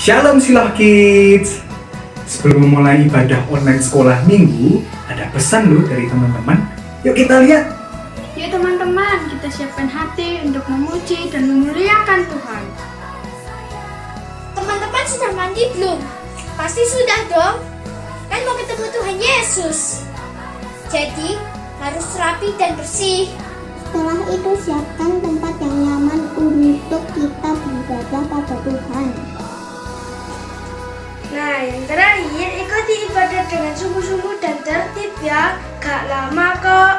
Shalom Siloh Kids. Sebelum memulai ibadah online sekolah minggu, ada pesan loh dari teman-teman. Yuk kita lihat. Yuk teman-teman, kita siapkan hati untuk memuji dan memuliakan Tuhan. Teman-teman sudah mandi belum? Pasti sudah dong. Kan mau ketemu Tuhan Yesus. Jadi harus rapi dan bersih. Setelah itu siapkan tempat yang nyaman untuk kita beribadah pada Tuhan. Nah, yang terakhir, ikuti ibadah dengan sungguh-sungguh dan tertib ya. Gak lama kok.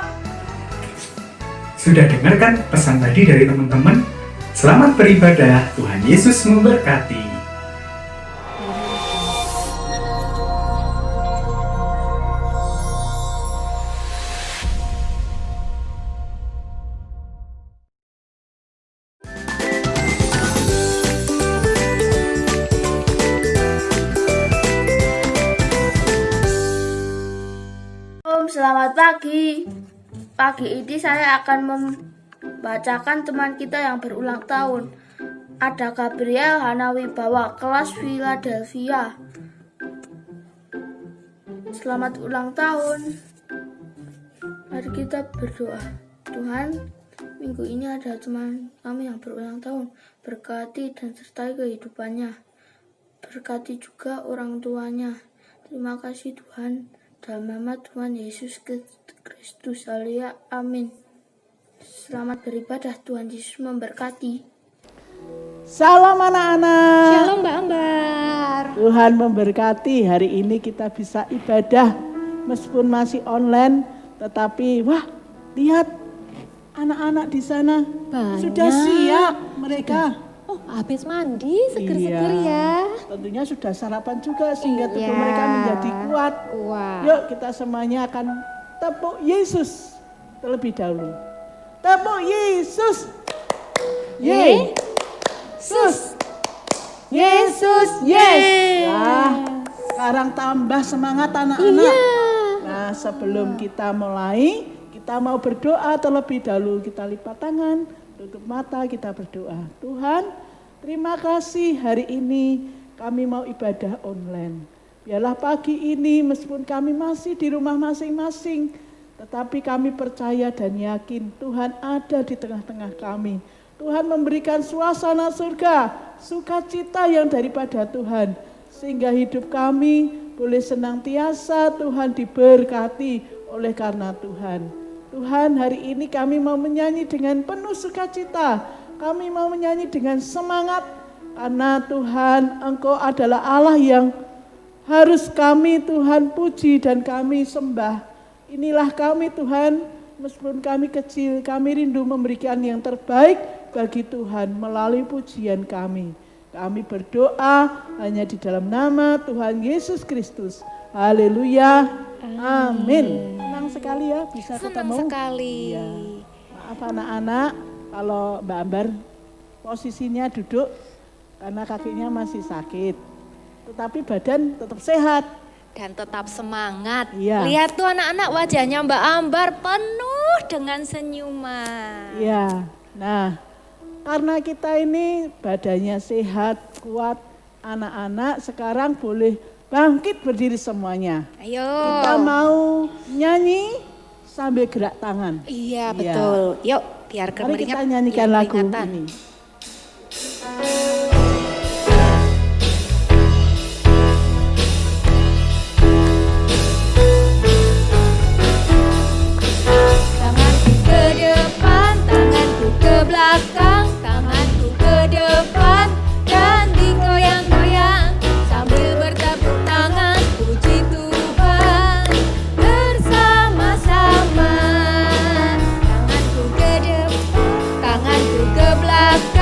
Sudah dengar kan pesan tadi dari teman-teman? Selamat beribadah, Tuhan Yesus memberkati. Selamat pagi. Pagi ini saya akan membacakan teman kita yang berulang tahun. Ada Gabriel Hana Wibawa, kelas Philadelphia. Selamat ulang tahun. Mari kita berdoa. Tuhan, minggu ini ada teman kami yang berulang tahun. Berkati dan sertai kehidupannya. Berkati juga orang tuanya. Terima kasih Tuhan. Dalam nama Tuhan Yesus Kristus, haleluya, amin. Selamat beribadah, Tuhan Yesus memberkati. Salam anak-anak. Shalom Mbak Ambar. Tuhan memberkati. Hari ini kita bisa ibadah meskipun masih online, tetapi wah, lihat anak-anak di sana sudah siap mereka. Oh, habis mandi, seger-seger Iya. ya. Tentunya sudah sarapan juga sehingga tubuh Iya. mereka menjadi kuat. Wah. Yuk kita semuanya akan tepuk Yesus terlebih dahulu. Tepuk Yesus. Yesus. Yesus. Yes. Nah, sekarang tambah semangat anak-anak. Nah, sebelum kita mulai, kita mau berdoa terlebih dahulu. Kita lipat tangan, tutup mata, kita berdoa. Tuhan, terima kasih hari ini kami mau ibadah online. Biarlah pagi ini meskipun kami masih di rumah masing-masing, tetapi kami percaya dan yakin Tuhan ada di tengah-tengah kami. Tuhan memberikan suasana surga, sukacita yang daripada Tuhan. Sehingga hidup kami boleh senantiasa Tuhan diberkati oleh karena Tuhan. Tuhan, hari ini kami mau menyanyi dengan penuh sukacita. Kami mau menyanyi dengan semangat karena Tuhan, Engkau adalah Allah yang harus kami Tuhan puji dan kami sembah. Inilah kami Tuhan, meskipun kami kecil, kami rindu memberikan yang terbaik bagi Tuhan melalui pujian kami. Kami berdoa hanya di dalam nama Tuhan Yesus Kristus. Haleluya. Amin. Senang sekali ya bisa Senang ketemu. sekali. Iya. Maaf anak-anak kalau Mbak Ambar posisinya duduk karena kakinya masih sakit. Tetapi badan tetap sehat. Dan tetap semangat. Iya. Lihat tuh anak-anak wajahnya Mbak Ambar penuh dengan senyuman. Iya. Nah, karena kita ini badannya sehat, kuat, anak-anak sekarang boleh bangkit berdiri semuanya. Ayo. Kita mau nyanyi sambil gerak tangan. Iya Iya. betul. Yuk biar Mari keringat. kita nyanyikan biar lagu keringatan. ini. Tanganku ke depan, tanganku ke belakang, tanganku ke depan dan digoyang-goyang sambil bertepuk tangan puji Tuhan bersama-sama. Tanganku ke depan, tanganku ke belakang.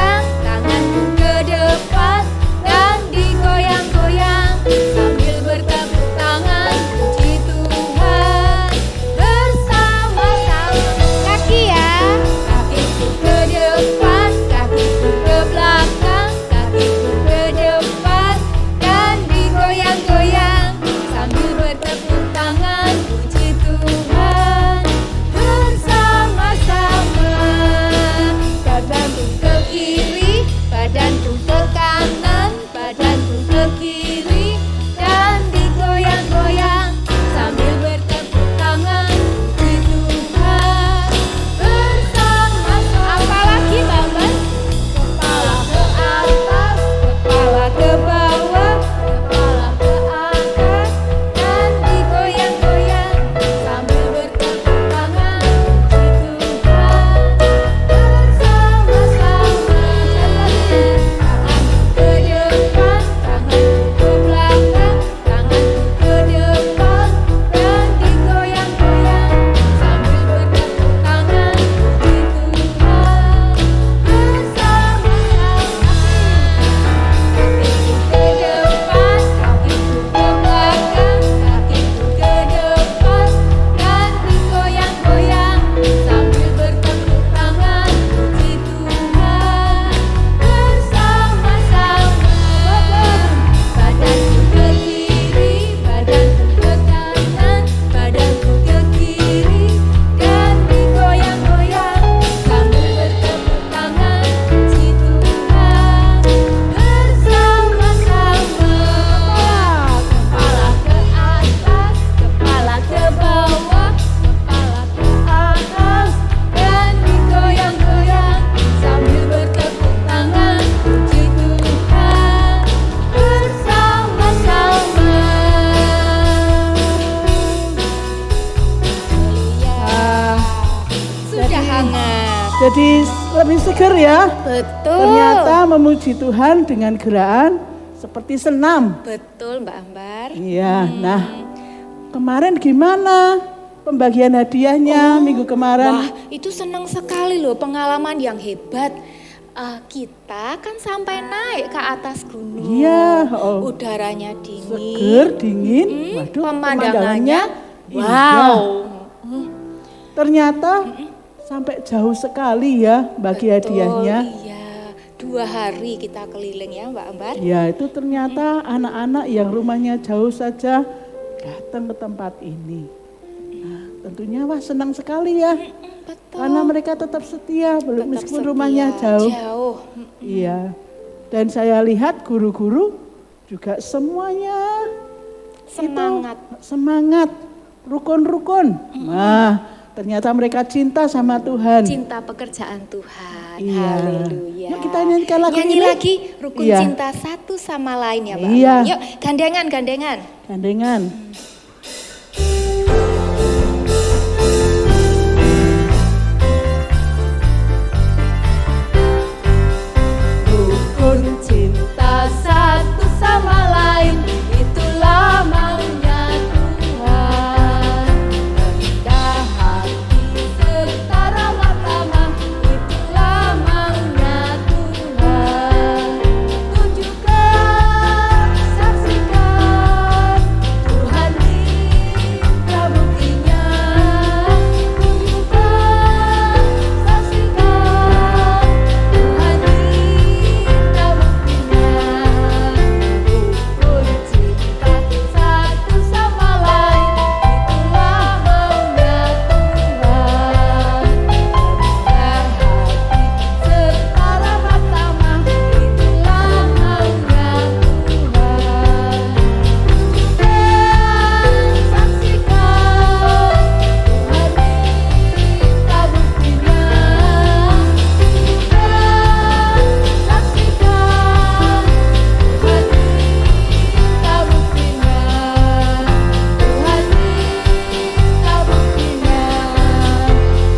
benar ya. Betul. Ternyata memuji Tuhan dengan gerakan seperti senam. Betul Mbak Ambar. Iya, nah kemarin gimana pembagian hadiahnya minggu kemarin? Wah, itu senang sekali loh, pengalaman yang hebat. Kita kan sampai naik ke atas gunung. Iya, Udaranya dingin. seger, dingin. Waduh, Pemandangannya indah. wow. Ternyata sampai jauh sekali ya bagi hadiahnya. Iya, 2 hari kita keliling ya Mbak Ambar. Ya itu ternyata anak-anak yang rumahnya jauh saja datang ke tempat ini. Nah, tentunya wah senang sekali ya. Betul. Karena mereka tetap setia Tetap meskipun setia, rumahnya jauh. Jauh. Iya. Dan saya lihat guru-guru juga semuanya Semangat. itu semangat, rukun-rukun. Nah, ternyata mereka cinta sama Tuhan. Cinta pekerjaan Tuhan. Iya. Haleluya. Yuk kita nyanyikan lagu Nyanyi ini. lagi rukun Iya. cinta satu sama lain ya Mbak. Iya. Yuk gandengan. Gandengan. Rukun cinta satu sama lain, itulah maunya Tuhan. Rendah hati serta ramah tamah, itulah maunya Tuhan. Tunjukkan, saksikan, Tuhan minta buktinya. Tunjukkan, saksikan, Tuhan minta buktinya. Rukun cinta satu sama lain, itulah maunya Tuhan. Rendah hati serta ramah tamah, itulah maunya Tuhan. Tunjukkan, saksikan, Tuhan minta buktinya. Tunjukkan, saksikan, Tuhan minta buktinya. Tuhan minta buktinya.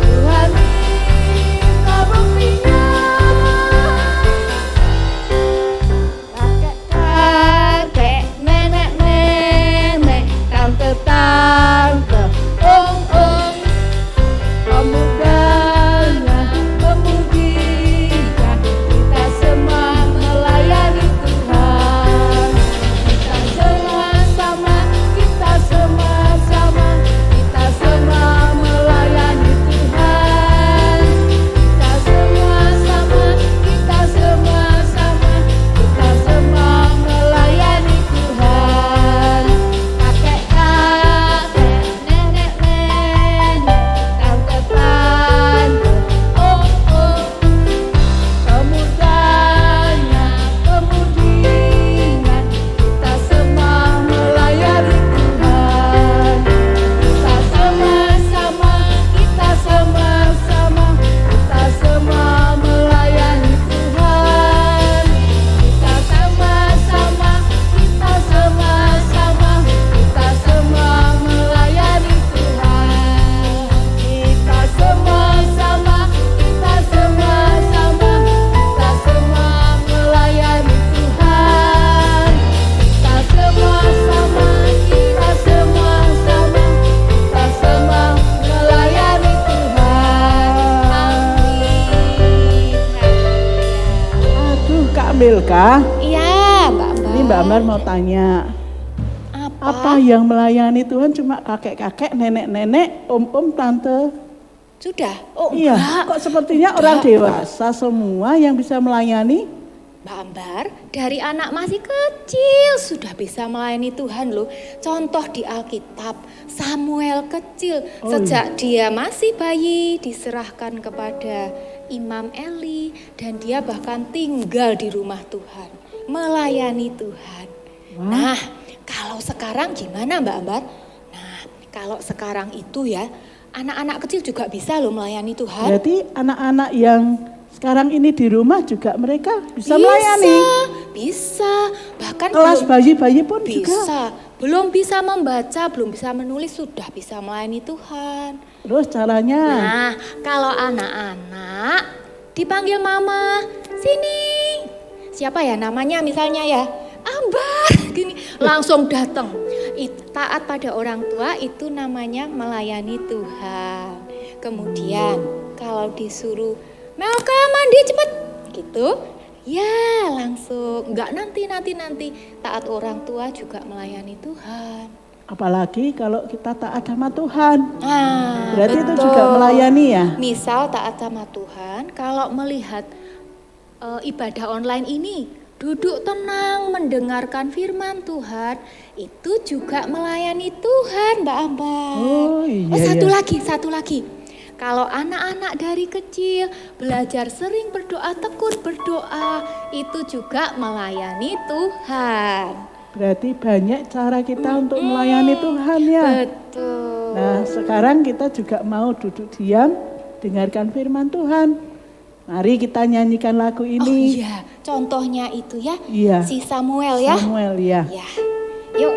Tuhan minta buktinya. Kakek-kakek, nenek-nenek, tante-tante, om-om, pemudanya, pemudinya, kita semua melayani Tuhan. Kita sama-sama, kita sama-sama, kita semua melayani Tuhan. Kita sama-sama, kita sama-sama, kita semua melayani Tuhan. Kakek-kakek, nenek-nenek, tante-tante, om-om, pemudanya, pemudinya, kita semua melayani Tuhan. Kita sama-sama, kita sama-sama, kita semua melayani Tuhan. Kita sama-sama, kita sama-sama, kita semua melayani Tuhan. Kita sama-sama, kita sama-sama, kita semua melayani Tuhan. Kita sama-sama, kita sama-sama, kita semua melayani Tuhan. Amin. Aduh Kak Milka, Iya, Mbak Ambar. ini Mbak Ambar mau tanya. Apa yang melayani Tuhan cuma kakek-kakek, nenek-nenek, om-om, tante? Sudah? Oh, Iya, enggak. kok sepertinya orang dewasa semua yang bisa melayani? Mbak Ambar, dari anak masih kecil sudah bisa melayani Tuhan loh. Contoh di Alkitab, Samuel kecil, sejak dia masih bayi diserahkan kepada Imam Eli. Dan dia bahkan tinggal di rumah Tuhan, melayani Tuhan. Nah, kalau sekarang gimana Mbak Ambar? Nah, kalau sekarang itu ya, anak-anak kecil juga bisa loh melayani Tuhan. Berarti anak-anak yang sekarang ini di rumah juga mereka bisa melayani. Bisa. Bahkan Kelas belum bayi-bayi pun juga. bisa. Belum bisa membaca, belum bisa menulis, sudah bisa melayani Tuhan. Terus caranya? Nah, kalau anak-anak dipanggil mama, sini. Siapa ya namanya misalnya ya? Ambar, gini langsung datang. Taat pada orang tua itu namanya melayani Tuhan. Kemudian kalau disuruh Melka mandi cepet gitu, ya langsung. Enggak nanti. Taat orang tua juga melayani Tuhan. Apalagi kalau kita taat sama Tuhan. Nah, Berarti itu betul. juga melayani ya? Misal taat sama Tuhan, kalau melihat ibadah online ini, duduk tenang mendengarkan firman Tuhan, itu juga melayani Tuhan, Mbak Ambar. Oh, iya, Satu lagi. Kalau anak-anak dari kecil belajar sering berdoa, tekun berdoa, itu juga melayani Tuhan. Berarti banyak cara kita untuk melayani Tuhan ya. Betul. Nah, sekarang kita juga mau duduk diam, dengarkan firman Tuhan. Mari kita nyanyikan lagu Oh ini. iya, contohnya itu ya, Iya. si Samuel ya. Samuel ya. Ya, yuk.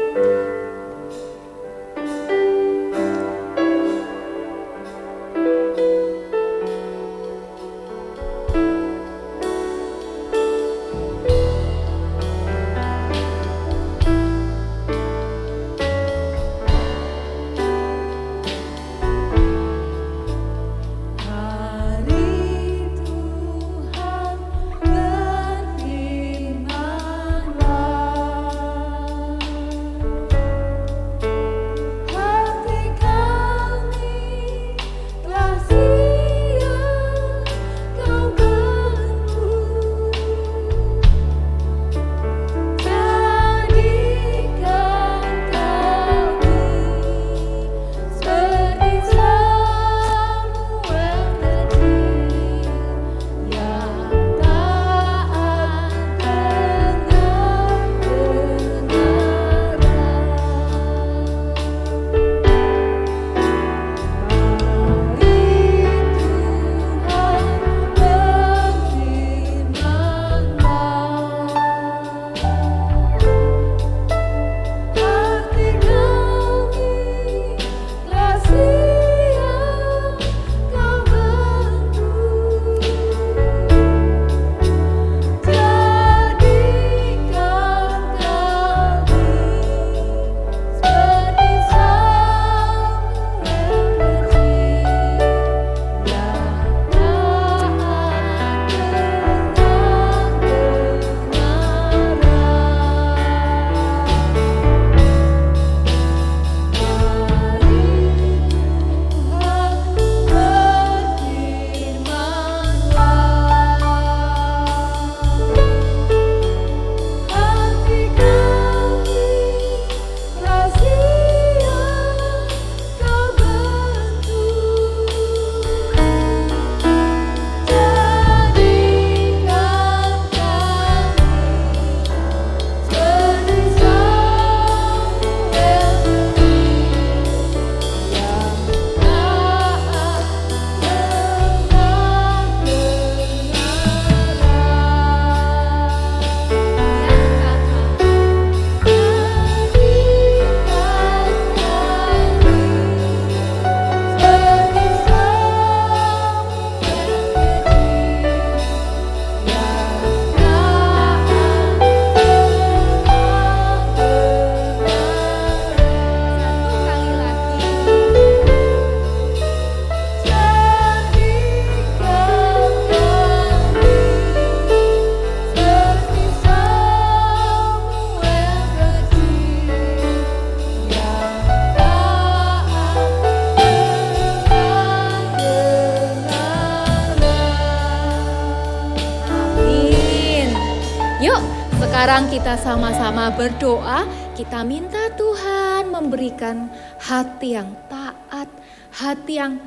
Sekarang kita sama-sama berdoa, kita minta Tuhan memberikan hati yang taat, hati yang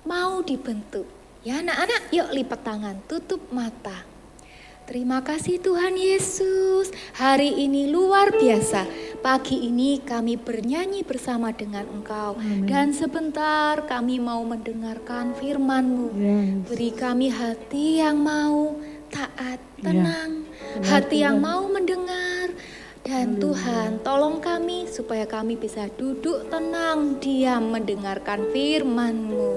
mau dibentuk. Ya anak-anak, yuk lipat tangan, tutup mata. Terima kasih Tuhan Yesus, hari ini luar biasa. Pagi ini kami bernyanyi bersama dengan Engkau. Dan sebentar kami mau mendengarkan firman-Mu. Beri kami hati yang mau taat, tenang. Hati yang mau mendengar. Dan Tuhan tolong kami supaya kami bisa duduk tenang, diam mendengarkan firman-Mu.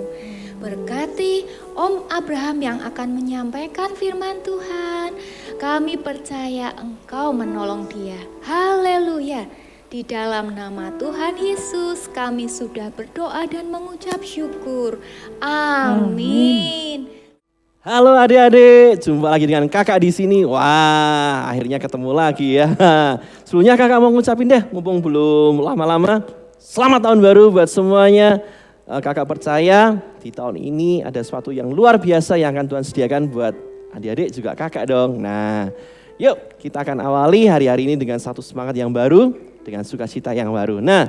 Berkati Om Abraham yang akan menyampaikan firman Tuhan. Kami percaya Engkau menolong dia. Haleluya. Di dalam nama Tuhan Yesus kami sudah berdoa dan mengucap syukur. Amin. Halo adik-adik, jumpa lagi dengan kakak di sini. Wah, akhirnya ketemu lagi ya. Sebelumnya kakak mau ngucapin deh, mumpung belum lama-lama. Selamat tahun baru buat semuanya. Kakak percaya di tahun ini ada sesuatu yang luar biasa yang akan Tuhan sediakan buat adik-adik juga kakak dong. Nah, yuk kita akan awali hari-hari ini dengan satu semangat yang baru, dengan sukacita yang baru. Nah,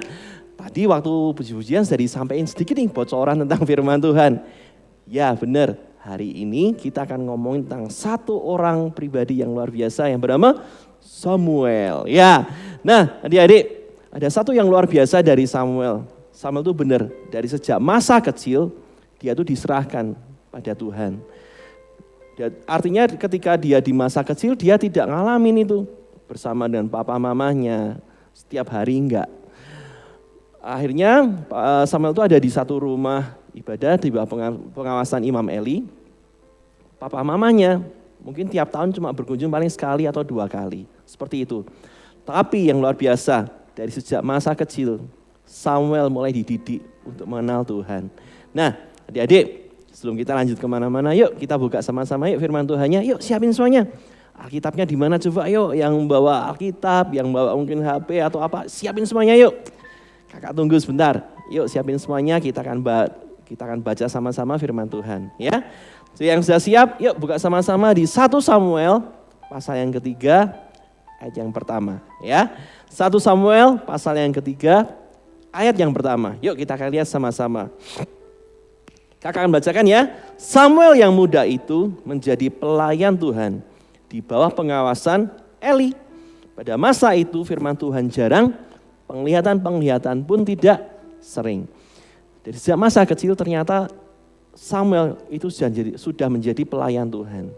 tadi waktu puji-pujian sudah disampaikan sedikit nih bocoran tentang firman Tuhan. Ya benar. Hari ini kita akan ngomongin tentang satu orang pribadi yang luar biasa yang bernama Samuel. Ya, nah adik-adik ada satu yang luar biasa dari Samuel. Samuel itu benar dari sejak masa kecil dia tuh diserahkan pada Tuhan. Artinya ketika dia di masa kecil dia tidak ngalamin itu bersama dengan papa mamanya setiap hari enggak. Akhirnya Samuel itu ada di satu rumah ibadah di bawah pengawasan Imam Eli. Papa mamanya mungkin tiap tahun cuma berkunjung paling sekali atau 2 kali. Seperti itu. Tapi yang luar biasa dari sejak masa kecil Samuel mulai dididik untuk mengenal Tuhan. Nah adik-adik sebelum kita lanjut kemana-mana yuk kita buka sama-sama yuk firman Tuhannya. Yuk siapin semuanya. Alkitabnya di mana coba yuk. Yang bawa Alkitab, yang bawa mungkin HP atau apa siapin semuanya yuk. Kakak tunggu sebentar. Yuk siapin semuanya kita akan baca sama-sama firman Tuhan ya. Yang sudah siap, yuk buka sama-sama di 1 Samuel pasal yang ketiga ayat yang pertama ya. 1 Samuel pasal yang ketiga ayat yang pertama. Yuk kita akan lihat sama-sama. Kakak akan bacakan ya. Samuel yang muda itu menjadi pelayan Tuhan di bawah pengawasan Eli. Pada masa itu firman Tuhan jarang, penglihatan pun tidak sering. Dari sejak masa kecil ternyata Samuel itu sudah menjadi pelayan Tuhan.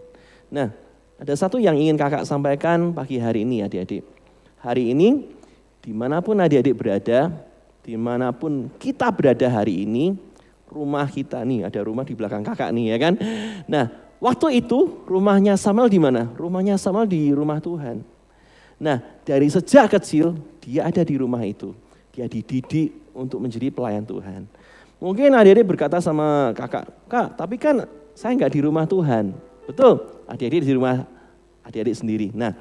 Nah, ada satu yang ingin kakak sampaikan pagi hari ini adik-adik. Hari ini, dimanapun adik-adik berada, dimanapun kita berada hari ini, rumah kita nih, ada rumah di belakang kakak nih ya kan. Nah, waktu itu rumahnya Samuel di mana? Rumahnya Samuel di rumah Tuhan. Nah, dari sejak kecil dia ada di rumah itu. Dia dididik untuk menjadi pelayan Tuhan. Mungkin adik-adik berkata sama kakak, Kak, tapi kan saya nggak di rumah Tuhan. Betul, adik-adik di rumah adik-adik sendiri. Nah,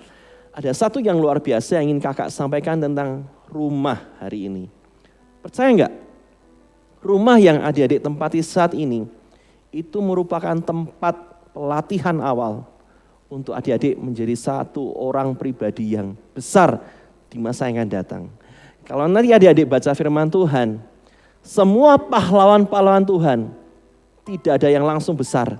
ada satu yang luar biasa yang ingin kakak sampaikan tentang rumah hari ini. Percaya nggak? Rumah yang adik-adik tempati saat ini, itu merupakan tempat pelatihan awal untuk adik-adik menjadi satu orang pribadi yang besar di masa yang akan datang. Kalau nanti adik-adik baca firman Tuhan, semua pahlawan-pahlawan Tuhan tidak ada yang langsung besar.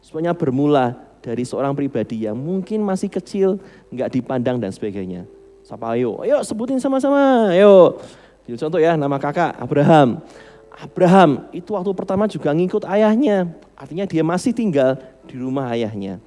Semuanya bermula dari seorang pribadi yang mungkin masih kecil, nggak dipandang dan sebagainya. Siapa ayo sebutin sama-sama. Ayo. Contoh ya nama kakak Abraham. Abraham itu waktu pertama juga ngikut ayahnya. Artinya dia masih tinggal di rumah ayahnya.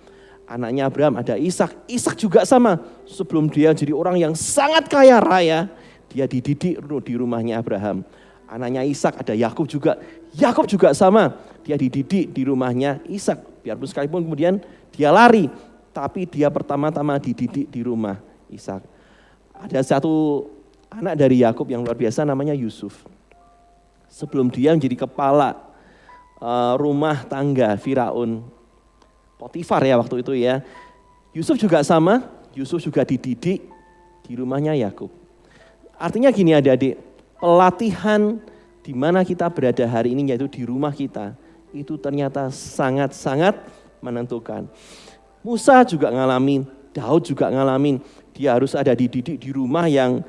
Anaknya Abraham ada Ishak. Ishak juga sama. Sebelum dia jadi orang yang sangat kaya raya, dia dididik di rumahnya Abraham. Anaknya Ishak ada Yakub juga. Yakub juga sama. Dia dididik di rumahnya Ishak. Biarpun sekalipun kemudian dia lari, tapi dia pertama-tama dididik di rumah Ishak. Ada satu anak dari Yakub yang luar biasa namanya Yusuf. Sebelum dia menjadi kepala rumah tangga Firaun, Potifar ya waktu itu ya. Yusuf juga sama, Yusuf juga dididik di rumahnya Yakub. Artinya gini adik-adik, pelatihan di mana kita berada hari ini yaitu di rumah kita, itu ternyata sangat-sangat menentukan. Musa juga ngalamin, Daud juga ngalamin, dia harus ada dididik di rumah yang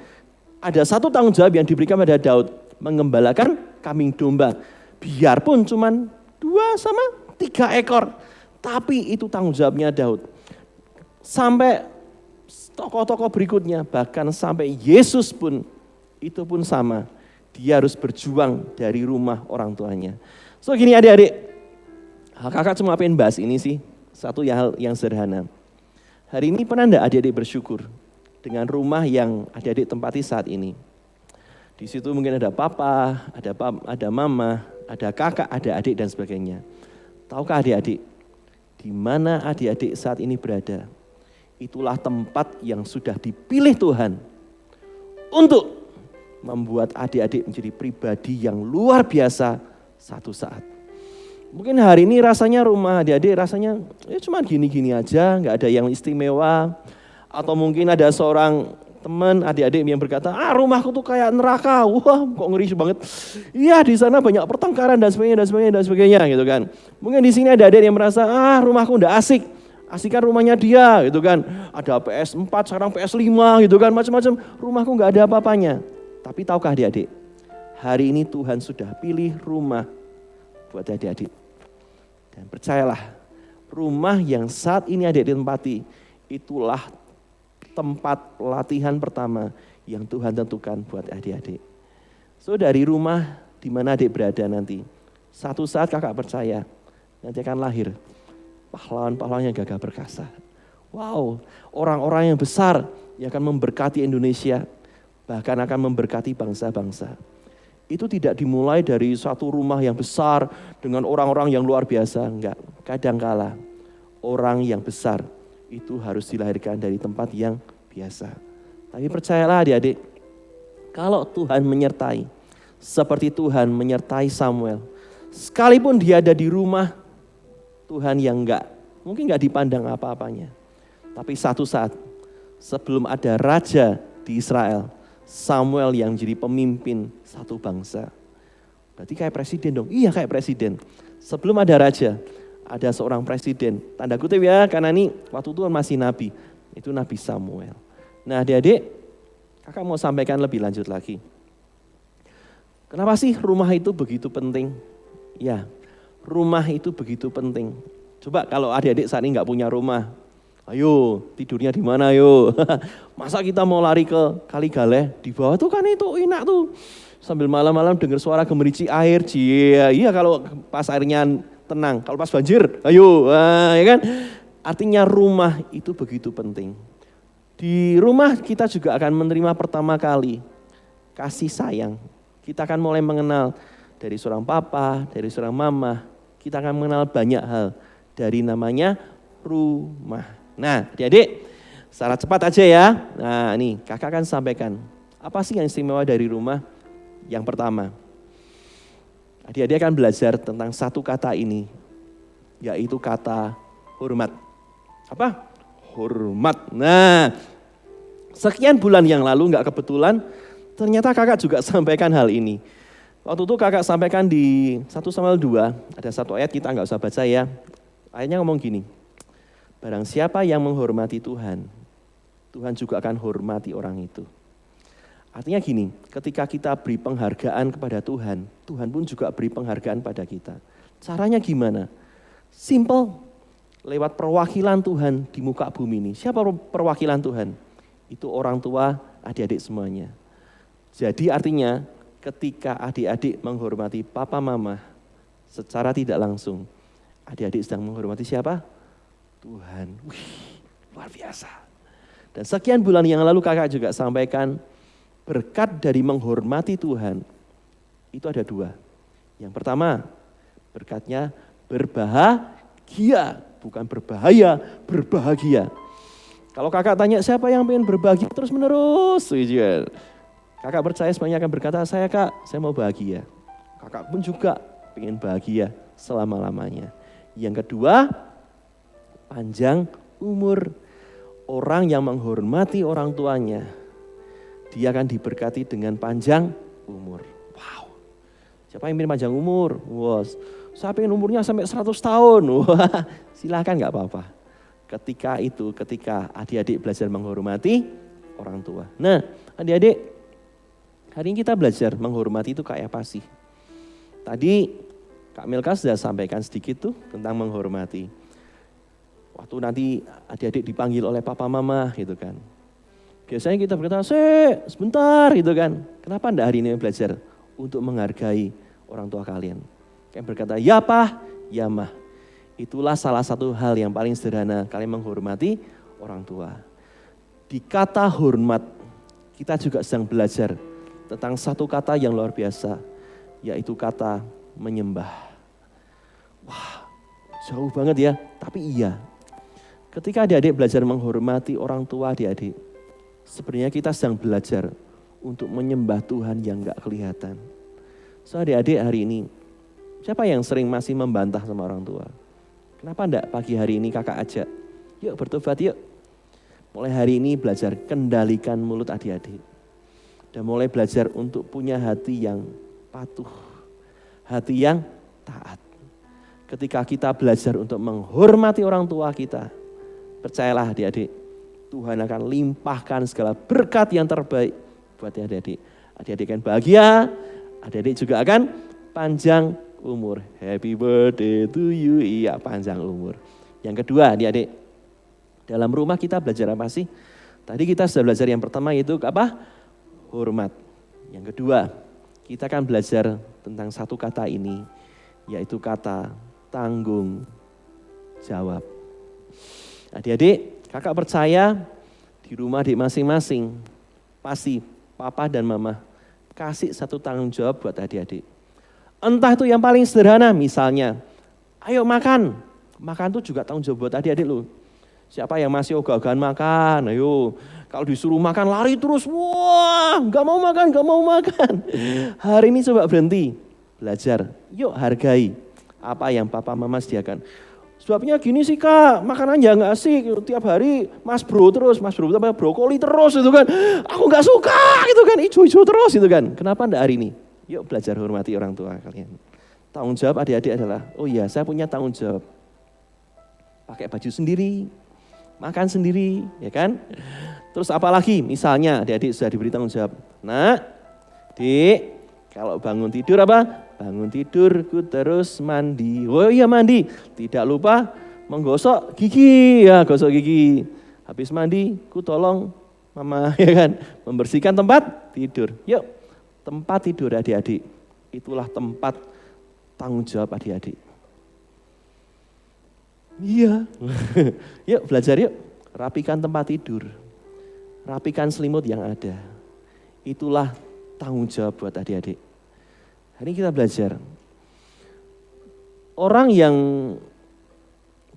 ada satu tanggung jawab yang diberikan pada Daud, mengembalakan kambing domba. Biarpun cuman 2 sama 3 ekor, tapi itu tanggung jawabnya Daud. Sampai tokoh-tokoh berikutnya, bahkan sampai Yesus pun, itu pun sama. Dia harus berjuang dari rumah orang tuanya. So gini adik-adik, kakak cuma pengen bahas ini sih, satu hal yang sederhana. Hari ini pernah enggak adik-adik bersyukur dengan rumah yang adik-adik tempati saat ini? Di situ mungkin ada papa, ada mama, ada kakak, ada adik dan sebagainya. Tahukah adik-adik, di mana adik-adik saat ini berada? Itulah tempat yang sudah dipilih Tuhan untuk membuat adik-adik menjadi pribadi yang luar biasa satu saat. Mungkin hari ini rasanya rumah adik-adik rasanya cuma gini-gini aja, nggak ada yang istimewa. Atau mungkin ada seorang teman adik-adik yang berkata, rumahku tuh kayak neraka, wah kok ngeri banget. Iya, di sana banyak pertengkaran dan sebagainya gitu kan. Mungkin di sini ada adik yang merasa, rumahku ndak asik, asikan rumahnya dia gitu kan. Ada PS4, sekarang PS5 gitu kan, macam-macam. Rumahku nggak ada apa-apanya. Tapi tahukah adik-adik, hari ini Tuhan sudah pilih rumah buat adik-adik. Dan percayalah, rumah yang saat ini adik-adik tempati, itulah tempat pelatihan pertama yang Tuhan tentukan buat adik-adik. So dari rumah di mana adik berada nanti, satu saat kakak percaya nanti akan lahir pahlawan-pahlawan yang gagah perkasa. Wow, orang-orang yang besar yang akan memberkati Indonesia, bahkan akan memberkati bangsa-bangsa. Itu tidak dimulai dari suatu rumah yang besar dengan orang-orang yang luar biasa, enggak. Kadangkala orang yang besar itu harus dilahirkan dari tempat yang biasa. Tapi percayalah adik-adik, kalau Tuhan menyertai, seperti Tuhan menyertai Samuel, sekalipun dia ada di rumah Tuhan yang mungkin enggak dipandang apa-apanya. Tapi satu saat, sebelum ada raja di Israel, Samuel yang jadi pemimpin satu bangsa. Berarti kayak presiden dong? Iya kayak presiden. Sebelum ada raja, ada seorang presiden, tanda kutip ya, karena ini waktu itu masih nabi, itu Nabi Samuel. Nah adik-adik, kakak mau sampaikan lebih lanjut lagi. Kenapa sih rumah itu begitu penting? Ya, rumah itu begitu penting. Coba kalau adik-adik saat ini nggak punya rumah, ayo tidurnya di mana ayo? Masa kita mau lari ke Kali Galeh? Di bawah tuh kan itu enak tuh. Sambil malam-malam dengar suara gemericik air, iya kalau pas airnya tenang, kalau pas banjir, ayo, ya kan? Artinya rumah itu begitu penting. Di rumah kita juga akan menerima pertama kali kasih sayang. Kita akan mulai mengenal dari seorang papa, dari seorang mama. Kita akan mengenal banyak hal dari namanya rumah. Nah, adik-adik, secara cepat aja ya. Nah, nih kakak akan sampaikan. Apa sih yang istimewa dari rumah? Yang pertama, adik-adik akan belajar tentang satu kata ini, yaitu kata hormat. Apa? Hormat. Nah, sekian bulan yang lalu nggak kebetulan, ternyata kakak juga sampaikan hal ini. Waktu itu kakak sampaikan di 1 Samuel 2, ada satu ayat kita nggak usah baca ya. Ayatnya ngomong gini, barang siapa yang menghormati Tuhan, Tuhan juga akan hormati orang itu. Artinya gini, ketika kita beri penghargaan kepada Tuhan, Tuhan pun juga beri penghargaan pada kita. Caranya gimana? Simple, lewat perwakilan Tuhan di muka bumi ini. Siapa perwakilan Tuhan? Itu orang tua, adik-adik semuanya. Jadi artinya ketika adik-adik menghormati papa mama, secara tidak langsung, adik-adik sedang menghormati siapa? Tuhan. Wih, luar biasa. Dan sekian bulan yang lalu kakak juga sampaikan, berkat dari menghormati Tuhan, itu ada 2. Yang pertama, berkatnya berbahagia, bukan berbahaya, berbahagia. Kalau kakak tanya siapa yang pengen berbahagia terus menerus, kakak percaya semuanya akan berkata, saya mau bahagia. Kakak pun juga pengen bahagia selama-lamanya. Yang kedua, panjang umur. Orang yang menghormati orang tuanya, dia akan diberkati dengan panjang umur. Wow. Siapa yang ingin panjang umur? Wow. Saya pengen umurnya sampai 100 tahun. Wah, silakan gak apa-apa. Ketika adik-adik belajar menghormati orang tua. Nah, adik-adik, hari ini kita belajar menghormati itu kayak apa sih? Tadi Kak Milka sudah sampaikan sedikit tuh tentang menghormati. Waktu nanti adik-adik dipanggil oleh papa mama gitu kan. Biasanya kita berkata, sebentar gitu kan. Kenapa enggak hari ini belajar untuk menghargai orang tua kalian? Kayak berkata, ya Pak, ya Mah. Itulah salah satu hal yang paling sederhana kalian menghormati orang tua. Di kata hormat, kita juga sedang belajar tentang satu kata yang luar biasa, yaitu kata menyembah. Wah, jauh banget ya, tapi iya. Ketika adik-adik belajar menghormati orang tua adik-adik, sebenarnya kita sedang belajar untuk menyembah Tuhan yang gak kelihatan. So adik-adik hari ini, siapa yang sering masih membantah sama orang tua? Kenapa enggak pagi hari ini kakak ajak, yuk bertobat yuk. Mulai hari ini belajar kendalikan mulut adik-adik. Dan mulai belajar untuk punya hati yang patuh, hati yang taat. Ketika kita belajar untuk menghormati orang tua kita, percayalah adik-adik, Tuhan akan limpahkan segala berkat yang terbaik buat adik-adik. Adik-adik akan bahagia, adik-adik juga akan panjang umur. Happy birthday to you, iya panjang umur. Yang kedua adik-adik, dalam rumah kita belajar apa sih? Tadi kita sudah belajar yang pertama yaitu apa? Hormat. Yang kedua, kita akan belajar tentang satu kata ini, yaitu kata tanggung jawab. Adik-adik, kakak percaya di rumah adik masing-masing, pasti papa dan mama kasih satu tanggung jawab buat adik-adik. Entah itu yang paling sederhana, misalnya, ayo makan. Makan itu juga tanggung jawab buat adik-adik loh. Siapa yang masih ogah-ogahan makan, ayo. Kalau disuruh makan lari terus, wah gak mau makan. Hari ini coba berhenti, belajar. Yuk hargai apa yang papa mama sediakan. Sebabnya gini sih kak, makanan ya gak asik. Tiap hari mas bro tapi brokoli terus itu kan. Aku gak suka gitu kan, ijo-ijo terus itu kan. Kenapa enggak hari ini? Yuk belajar hormati orang tua kalian. Tanggung jawab adik-adik adalah, oh iya saya punya tanggung jawab. Pakai baju sendiri, makan sendiri, ya kan? Terus apalagi misalnya adik-adik sudah diberi tanggung jawab. Nah, dik, kalau bangun tidur apa? Bangun tidurku terus mandi. Oh iya mandi, tidak lupa menggosok gigi, ya gosok gigi. Habis mandi, ku tolong mama, ya kan? Membersihkan tempat tidur. Yuk, tempat tidur adik-adik, itulah tempat tanggung jawab adik-adik. Iya, yuk belajar yuk, rapikan tempat tidur. Rapikan selimut yang ada. Itulah tanggung jawab buat adik-adik. Hari ini kita belajar. Orang yang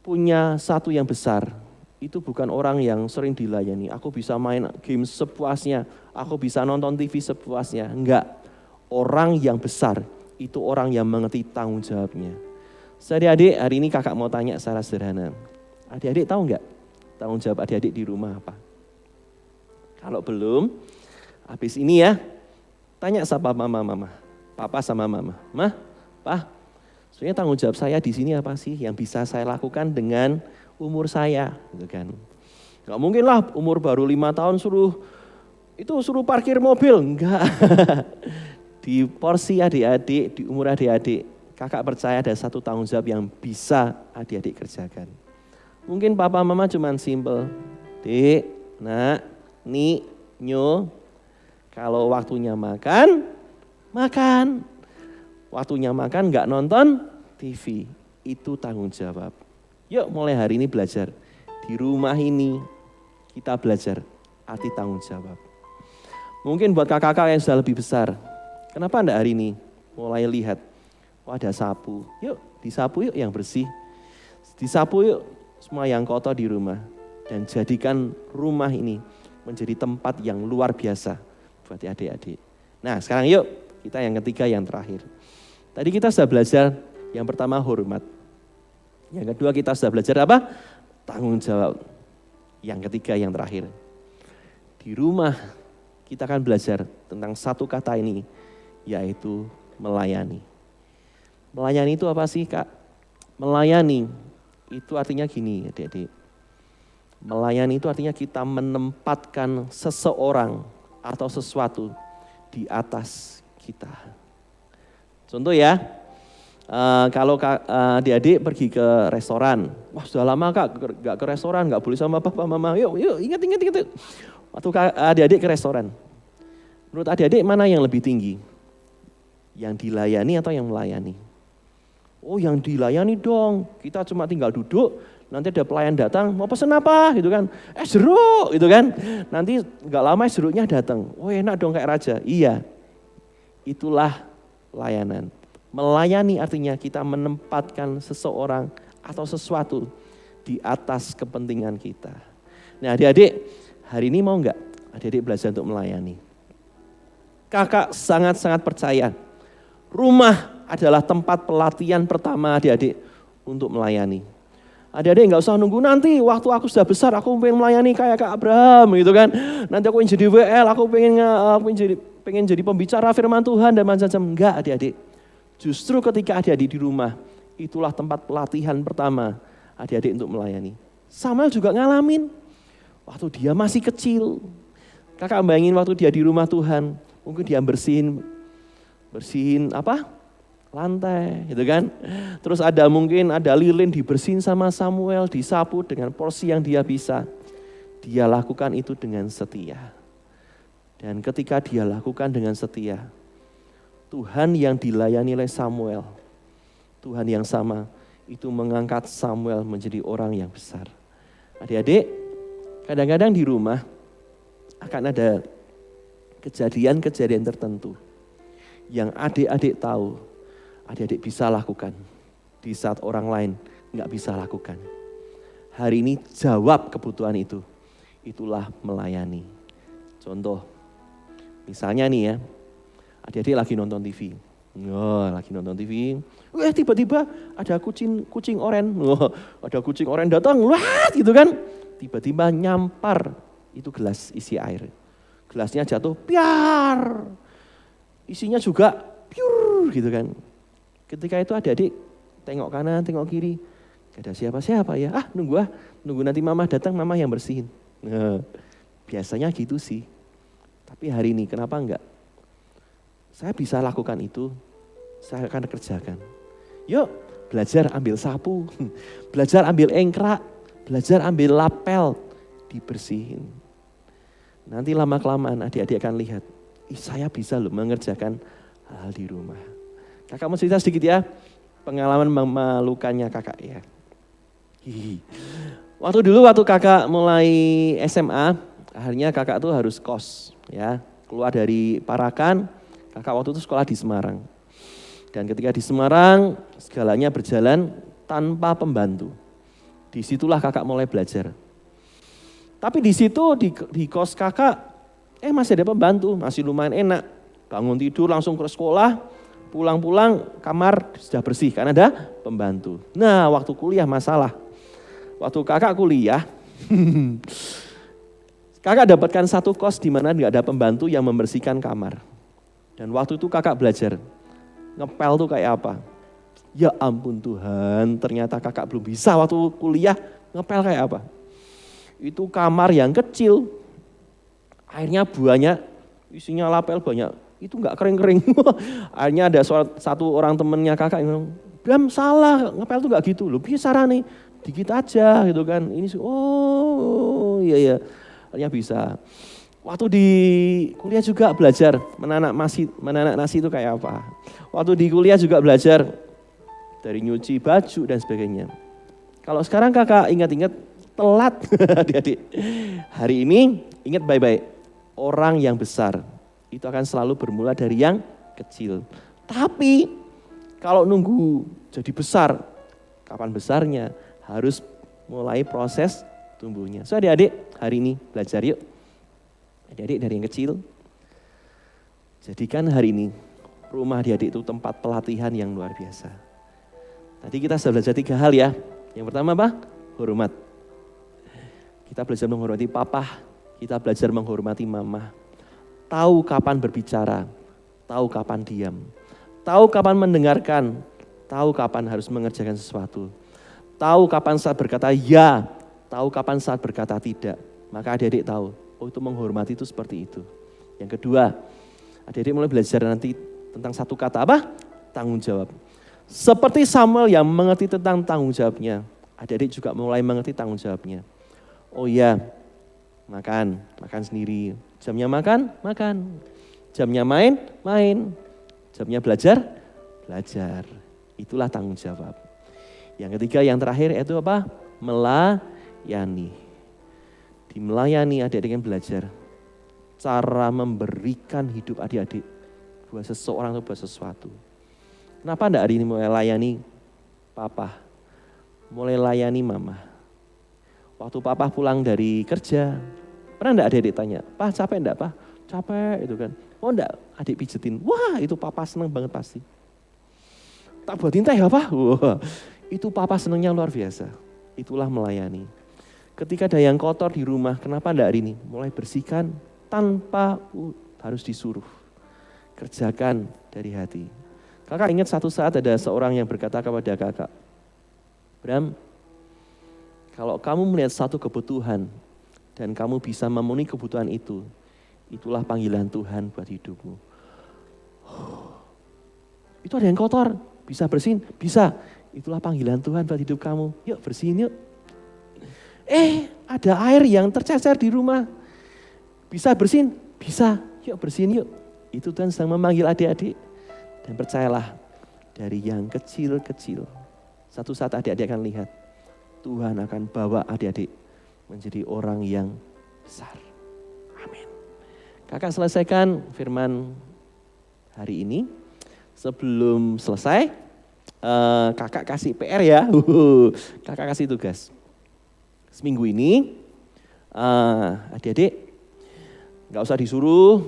punya satu yang besar, itu bukan orang yang sering dilayani. Aku bisa main game sepuasnya, aku bisa nonton TV sepuasnya. Enggak. Orang yang besar, itu orang yang mengerti tanggung jawabnya. Adik-adik, hari ini kakak mau tanya secara sederhana. Adik-adik tahu enggak tanggung jawab adik-adik di rumah apa? Kalau belum, habis ini ya, tanya sama mama, papa sama mama. Mah, pa, sebenarnya tanggung jawab saya di sini apa sih yang bisa saya lakukan dengan umur saya, gitu kan? Gak mungkin lah umur baru 5 tahun suruh parkir mobil, enggak. Di porsi adik-adik, di umur adik-adik, kakak percaya ada satu tanggung jawab yang bisa adik-adik kerjakan. Mungkin papa mama cuman simple, dik, nak, nih, nyo, kalau waktunya makan, makan. Waktunya makan gak nonton TV, itu tanggung jawab. Yuk mulai hari ini belajar. Di rumah ini kita belajar arti tanggung jawab. Mungkin buat kakak-kakak yang sudah lebih besar, kenapa enggak hari ini mulai lihat, oh ada sapu, yuk disapu yuk yang bersih. Disapu yuk semua yang kotor di rumah. Dan jadikan rumah ini menjadi tempat yang luar biasa buat adik-adik. Nah sekarang yuk kita yang ketiga yang terakhir. Tadi kita sudah belajar yang pertama hormat. Yang kedua kita sudah belajar apa? Tanggung jawab. Yang ketiga yang terakhir. Di rumah kita akan belajar tentang satu kata ini, yaitu melayani. Melayani itu apa sih kak? Melayani itu artinya gini adik-adik. Melayani itu artinya kita menempatkan seseorang atau sesuatu di atas kita. Contoh ya, kalau adik-adik pergi ke restoran, wah sudah lama kak gak ke restoran, gak boleh sama papa mama, yuk ingat. Waktu adik-adik ke restoran, menurut adik-adik mana yang lebih tinggi? Yang dilayani atau yang melayani? Oh yang dilayani dong, kita cuma tinggal duduk, nanti ada pelayan datang, mau pesen apa gitu kan, jeruk gitu kan, nanti gak lama jeruknya datang, oh enak dong kayak raja. Iya, itulah layanan. Melayani artinya kita menempatkan seseorang atau sesuatu di atas kepentingan kita. Nah adik-adik, hari ini mau enggak adik-adik belajar untuk melayani? Kakak sangat-sangat percaya, rumah adalah tempat pelatihan pertama adik-adik untuk melayani. Adik-adik nggak usah nunggu nanti waktu aku sudah besar aku pengen melayani kayak Kak Abraham gitu kan. Nanti aku pengen jadi WL, aku pengen jadi pembicara firman Tuhan dan macam-macam. Enggak adik-adik. Justru ketika adik-adik di rumah, itulah tempat pelatihan pertama adik-adik untuk melayani. Samuel juga ngalamin waktu dia masih kecil. Kakak bayangin waktu dia di rumah Tuhan, mungkin dia bersihin apa? Lantai gitu kan. Terus mungkin ada lilin dibersihin sama Samuel, disapu dengan porsi yang dia bisa. Dia lakukan itu dengan setia. Dan ketika dia lakukan dengan setia, Tuhan yang dilayani oleh Samuel, Tuhan yang sama itu mengangkat Samuel menjadi orang yang besar. Adik-adik, kadang-kadang di rumah akan ada kejadian-kejadian tertentu yang adik-adik tahu, adik-adik bisa lakukan di saat orang lain nggak bisa lakukan. Hari ini jawab kebutuhan itu, itulah melayani. Contoh, misalnya nih ya, adik-adik lagi nonton TV. Lagi nonton TV, tiba-tiba ada kucing oren. Ada kucing oren datang, wah gitu kan. Tiba-tiba nyampar itu gelas isi air. Gelasnya jatuh, piar. Isinya juga piur gitu kan. Ketika itu adik-adik tengok kanan, tengok kiri. Gak ada siapa-siapa ya. Nunggu nanti mama datang, mama yang bersihin. Biasanya gitu sih. Tapi hari ini kenapa enggak? Saya bisa lakukan itu, saya akan kerjakan. Yuk belajar ambil sapu, belajar ambil engkrak, belajar ambil lapel, dibersihin. Nanti lama-kelamaan adik-adik akan lihat, saya bisa loh mengerjakan hal di rumah. Kakak mau cerita sedikit ya, pengalaman memalukannya kakak ya. Waktu kakak mulai SMA, akhirnya kakak tuh harus kos ya. Keluar dari Parakan, kakak waktu itu sekolah di Semarang. Dan ketika di Semarang, segalanya berjalan tanpa pembantu. Disitulah kakak mulai belajar. Tapi di situ di kos kakak, masih ada pembantu, masih lumayan enak. Bangun tidur langsung ke sekolah, pulang-pulang kamar sudah bersih karena ada pembantu. Nah waktu kuliah masalah. Waktu kakak kuliah, kakak dapatkan satu kos di mana nggak ada pembantu yang membersihkan kamar. Dan waktu itu kakak belajar, ngepel tuh kayak apa. Ya ampun Tuhan, ternyata kakak belum bisa waktu kuliah ngepel kayak apa. Itu kamar yang kecil, airnya banyak, isinya lapel banyak. Itu nggak kering-kering. Akhirnya ada satu orang temennya kakak yang bilang, Bram salah, ngepel tuh nggak gitu. Loh bisa nih, dikit aja gitu kan. Ini iya. Akhirnya bisa. Waktu di kuliah juga belajar menanak nasi itu kayak apa. Waktu di kuliah juga belajar dari nyuci baju dan sebagainya. Kalau sekarang kakak ingat-ingat telat adik-adik. Hari ini ingat baik-baik, orang yang besar itu akan selalu bermula dari yang kecil. Tapi kalau nunggu jadi besar, kapan besarnya? Harus mulai proses tumbuhnya. So adik-adik hari ini belajar yuk. Adik-adik dari yang kecil. Jadikan hari ini rumah adik-adik itu tempat pelatihan yang luar biasa. Tadi kita sudah belajar 3 hal ya. Yang pertama apa? Hormat. Kita belajar menghormati papa, kita belajar menghormati mama. Tahu kapan berbicara, tahu kapan diam, tahu kapan mendengarkan, tahu kapan harus mengerjakan sesuatu, tahu kapan saat berkata ya, tahu kapan saat berkata tidak. Maka adik-adik tahu, itu menghormati itu seperti itu. Yang kedua, adik-adik mulai belajar nanti tentang satu kata apa? Tanggung jawab. Seperti Samuel yang mengerti tentang tanggung jawabnya, adik-adik juga mulai mengerti tanggung jawabnya. Oh iya, makan sendiri. Jamnya makan. Jamnya main. Jamnya belajar. Itulah tanggung jawab. Yang ketiga, yang terakhir itu apa? Melayani. Di melayani adik-adik yang belajar cara memberikan hidup adik-adik buat seseorang atau buat sesuatu. Kenapa enggak hari ini mulai layani papa? Mulai layani mama. Waktu papa pulang dari kerja, pernah enggak adik-adik tanya, "Pak, capek enggak, Pak?" "Capek," itu kan. "Oh enggak, adik pijetin." Wah, itu papa seneng banget pasti. "Tak buatin teh ya, Pak?" Wah, itu papa senengnya luar biasa. Itulah melayani. Ketika ada yang kotor di rumah, kenapa enggak hari ini mulai bersihkan tanpa harus disuruh. Kerjakan dari hati. Kakak ingat satu saat ada seorang yang berkata kepada kakak, "Bram, kalau kamu melihat satu kebutuhan dan kamu bisa memenuhi kebutuhan itu, itulah panggilan Tuhan buat hidupmu." Itu ada yang kotor, bisa bersihin? Bisa. Itulah panggilan Tuhan buat hidup kamu. Yuk bersihin yuk. Ada air yang tercecer di rumah. Bisa bersihin? Bisa. Yuk bersihin yuk. Itu Tuhan sedang memanggil adik-adik. Dan percayalah, dari yang kecil-kecil, satu saat adik-adik akan lihat, Tuhan akan bawa adik-adik menjadi orang yang besar. Amin. Kakak selesaikan firman hari ini. Sebelum selesai, kakak kasih PR ya. Kakak kasih tugas. Seminggu ini, adik-adik gak usah disuruh.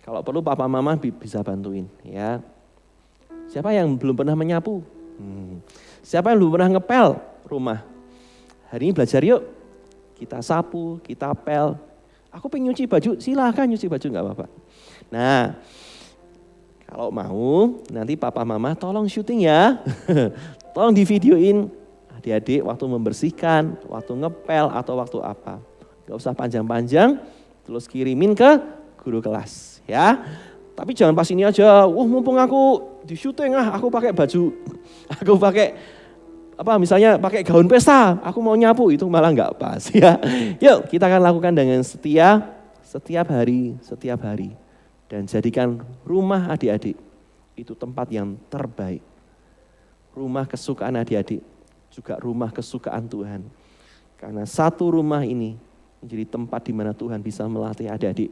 Kalau perlu papa mama bisa bantuin ya. Siapa yang belum pernah menyapu? Siapa yang belum pernah ngepel rumah? Hari ini belajar yuk. Kita sapu, kita pel. Aku pengen nyuci baju, silahkan nyuci baju gak apa-apa. Nah, kalau mau nanti papa mama tolong syuting ya. Tolong di videoin adik-adik waktu membersihkan, waktu ngepel atau waktu apa. Gak usah panjang-panjang, terus kirimin ke guru kelas. Ya, tapi jangan pas ini aja. Mumpung aku di syuting aku pakai baju, aku pakai misalnya pakai gaun pesta, aku mau nyapu, itu malah nggak pas ya. Yuk kita akan lakukan dengan setiap hari dan jadikan rumah adik-adik itu tempat yang terbaik. Rumah kesukaan adik-adik juga rumah kesukaan Tuhan. Karena satu rumah ini menjadi tempat di mana Tuhan bisa melatih adik-adik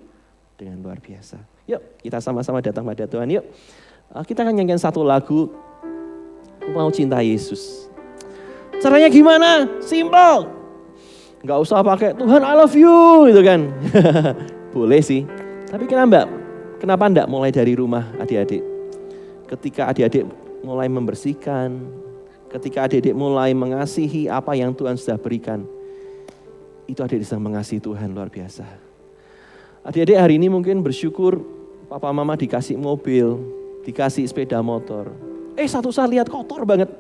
dengan luar biasa. Yuk kita sama-sama datang pada Tuhan yuk. Kita akan nyanyikan satu lagu, Aku Mau Cinta Yesus. Caranya gimana? Simple. Gak usah pakai Tuhan I love you gitu kan. Boleh sih. Tapi kenapa enggak mulai dari rumah adik-adik? Ketika adik-adik mulai membersihkan, ketika adik-adik mulai mengasihi apa yang Tuhan sudah berikan, itu adik-adik sedang mengasihi Tuhan luar biasa. Adik-adik hari ini mungkin bersyukur papa mama dikasih mobil, dikasih sepeda motor. Satu saat lihat kotor banget.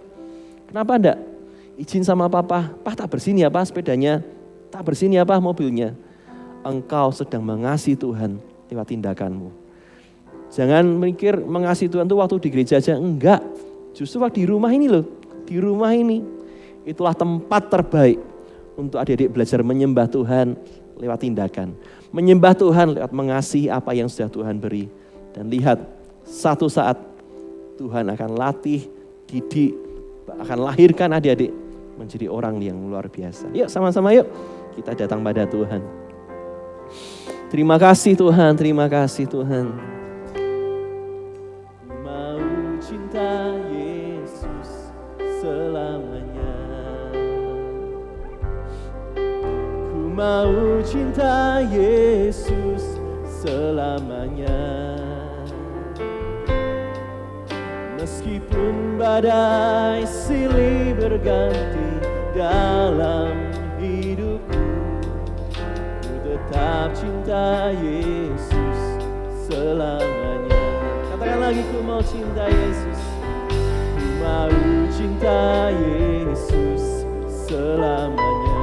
Kenapa enggak? Izin sama papa, "Pak tak bersihin ya Pak sepedanya, tak bersihin ya Pak mobilnya." Engkau sedang mengasihi Tuhan lewat tindakanmu. Jangan mikir mengasihi Tuhan itu waktu di gereja aja, enggak. Justru waktu di rumah ini loh, di rumah ini. Itulah tempat terbaik untuk adik-adik belajar menyembah Tuhan lewat tindakan. Menyembah Tuhan lewat mengasihi apa yang sudah Tuhan beri. Dan lihat, satu saat Tuhan akan latih, didik, akan lahirkan adik-adik menjadi orang yang luar biasa. Yuk sama-sama yuk, kita datang pada Tuhan. Terima kasih Tuhan, terima kasih Tuhan. Mau cinta Yesus selamanya. Mau cinta Yesus selamanya. Meskipun badai silih berganti dalam hidupku, ku tetap cinta Yesus selamanya. Katakan lagi, ku mau cinta Yesus. Ku mau cinta Yesus selamanya.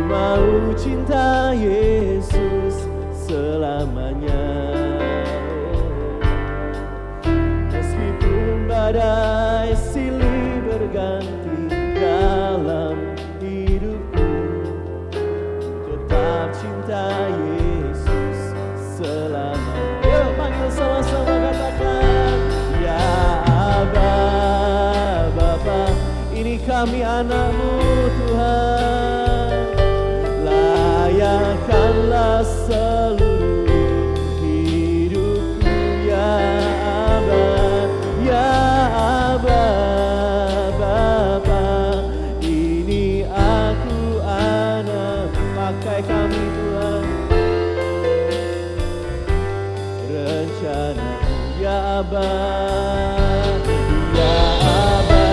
Mau cinta Yesus selamanya. Meskipun badai silih berganti dalam hidupku, tetap cinta Yesus selamanya. Yuk panggil sama-sama, katakan, ya Aba, Bapa, ini kami anak-Mu Tuhan. Layakanlah seluruh hidupku Aba, ya Aba,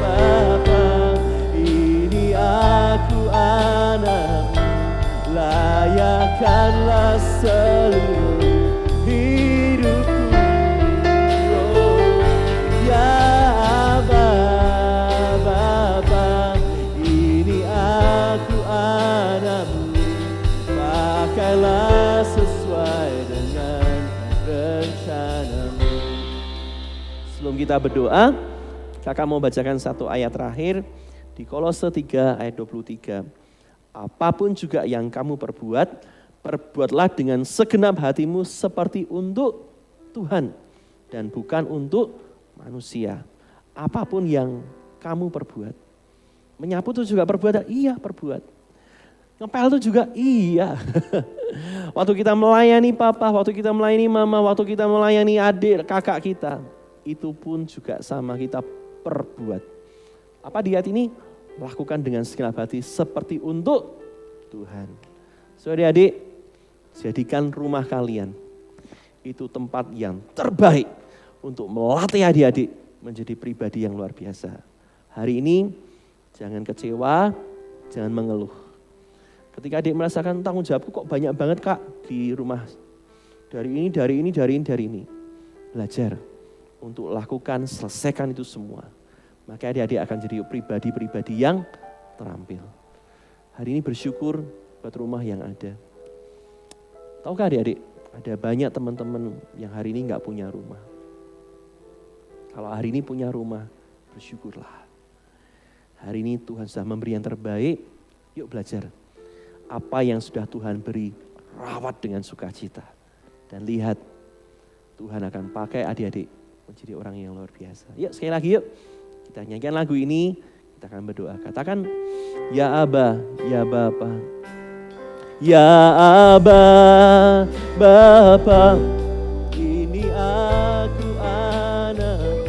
Bapa, ini aku anakmu, layakkanlah seluruh hidupku. Oh, ya Aba, Bapa, ini aku anakmu, pakailah sesuai dengan rencanamu. Sebelum kita berdoa, kakak mau bacakan satu ayat terakhir di Kolose 3 ayat 23. Apapun juga yang kamu perbuat, perbuatlah dengan segenap hatimu seperti untuk Tuhan dan bukan untuk manusia. Apapun yang kamu perbuat. Menyapu itu juga perbuatan? Iya, perbuat. Ngepel itu juga? Iya. Waktu kita melayani papa, waktu kita melayani mama, waktu kita melayani adik, kakak kita, itu pun juga sama, kita perbuat. Apa di ayat ini? Lakukan dengan segenap hati seperti untuk Tuhan. Saudara adik, jadikan rumah kalian itu tempat yang terbaik untuk melatih adik-adik menjadi pribadi yang luar biasa. Hari ini jangan kecewa, jangan mengeluh. Ketika adik merasakan tanggung jawabku kok banyak banget kak di rumah. Dari ini. Belajar untuk lakukan, selesaikan itu semua. Maka adik-adik akan jadi pribadi-pribadi yang terampil. Hari ini bersyukur buat rumah yang ada. Tahukah adik-adik, ada banyak teman-teman yang hari ini gak punya rumah. Kalau hari ini punya rumah, bersyukurlah. Hari ini Tuhan sudah memberi yang terbaik, yuk belajar. Apa yang sudah Tuhan beri, rawat dengan sukacita. Dan lihat, Tuhan akan pakai adik-adik menjadi orang yang luar biasa. Yuk sekali lagi yuk. Kita nyanyikan lagu ini, kita akan berdoa. Katakan, ya Aba, ya Bapa. Ya Aba, Bapa, ini aku anak,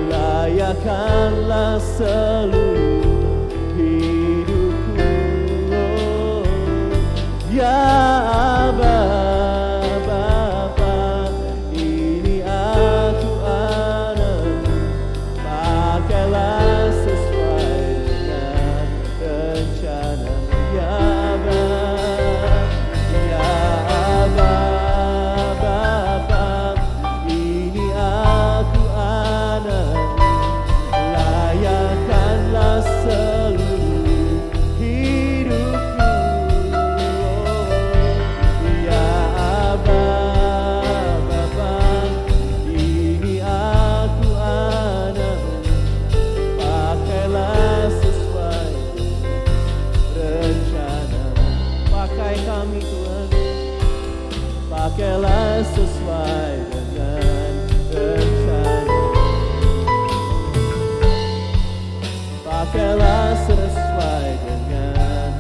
layakkanlah seluruh hidupku. Oh, ya Aba, Bapa, ini aku anak, pakailah sesuai dengan rencana. Ya Aba, ya Aba, Bapa, ini aku anak, layakkanlah seluruh hidupku. Ya Aba, Bapa, ini aku anak, pakailah sesuai rencana. Pakai kami Tuhan, pakailah sesuai dengan rencana. Pakailah sesuai dengan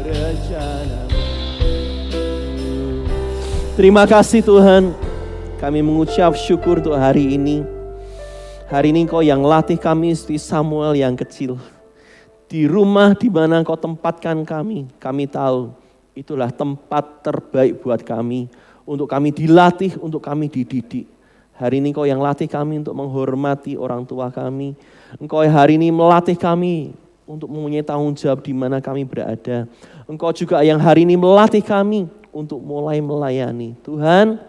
rencana. Terima kasih Tuhan, kami mengucap syukur untuk hari ini. Hari ini Engkau yang latih kami seperti Samuel yang kecil. Di rumah di mana Engkau tempatkan kami tahu itulah tempat terbaik buat kami. Untuk kami dilatih, untuk kami dididik. Hari ini Engkau yang latih kami untuk menghormati orang tua kami. Engkau hari ini melatih kami untuk mempunyai tanggung jawab di mana kami berada. Engkau juga yang hari ini melatih kami untuk mulai melayani. Tuhan,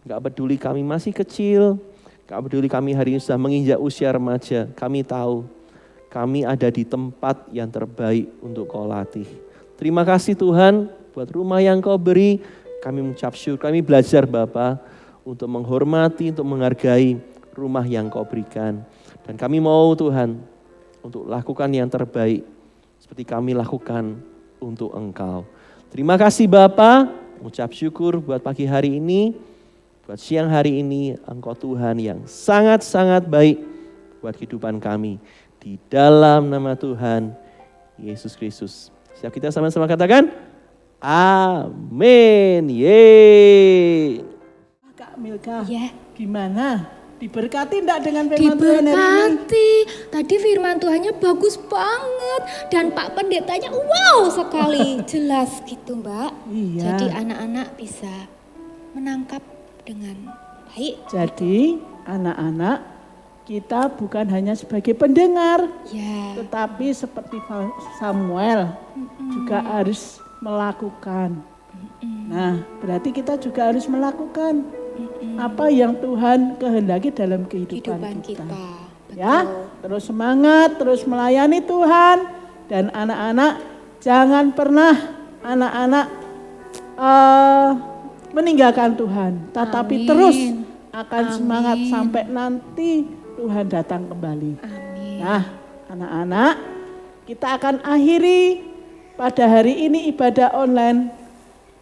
gak peduli kami masih kecil, gak peduli kami hari ini sudah menginjak usia remaja. Kami tahu kami ada di tempat yang terbaik untuk Kau latih. Terima kasih Tuhan buat rumah yang Kau beri. Kami mengucap syukur, kami belajar Bapa untuk menghormati, untuk menghargai rumah yang Kau berikan. Dan kami mau Tuhan untuk lakukan yang terbaik seperti kami lakukan untuk Engkau. Terima kasih Bapa, mengucap syukur buat pagi hari ini, buat siang hari ini. Engkau Tuhan yang sangat-sangat baik buat kehidupan kami. Di dalam nama Tuhan Yesus Kristus. Siap kita sama-sama katakan, amin. Yeay. Kak Milka, Ya. gimana? Diberkati enggak dengan firman Tuhan hari ini? Diberkati. Tadi firman Tuhannya bagus banget. Dan Pak Pendetanya wow sekali. Jelas gitu Mbak. Iya. Jadi anak-anak bisa menangkap dengan Baik. Jadi anak-anak kita bukan hanya sebagai pendengar, Ya. tetapi seperti Samuel juga harus melakukan. Nah, berarti kita juga harus melakukan apa yang Tuhan kehendaki dalam kehidupan kita. Ya, terus semangat, terus melayani Tuhan, dan anak-anak jangan pernah meninggalkan Tuhan, tetapi terus akan semangat sampai nanti Tuhan datang kembali. Amin. Nah, anak-anak, kita akan akhiri pada hari ini ibadah online,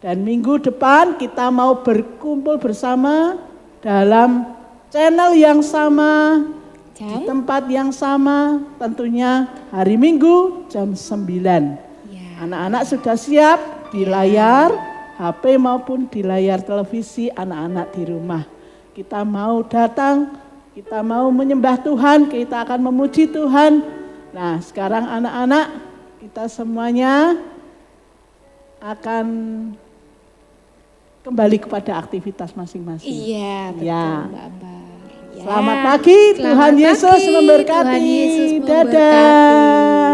dan minggu depan kita mau berkumpul bersama dalam channel yang sama, di tempat yang sama, tentunya hari Minggu jam 9. Anak-anak sudah siap di layar HP maupun di layar televisi anak-anak di rumah. Kita mau datang, kita mau menyembah Tuhan, kita akan memuji Tuhan. Nah, sekarang anak-anak kita semuanya akan kembali kepada aktivitas masing-masing. Iya, betul Ya. Mbak Ambar. Ya. Selamat pagi, Tuhan Selamat Yesus pagi, memberkati. Tuhan Yesus Dadah. memberkati.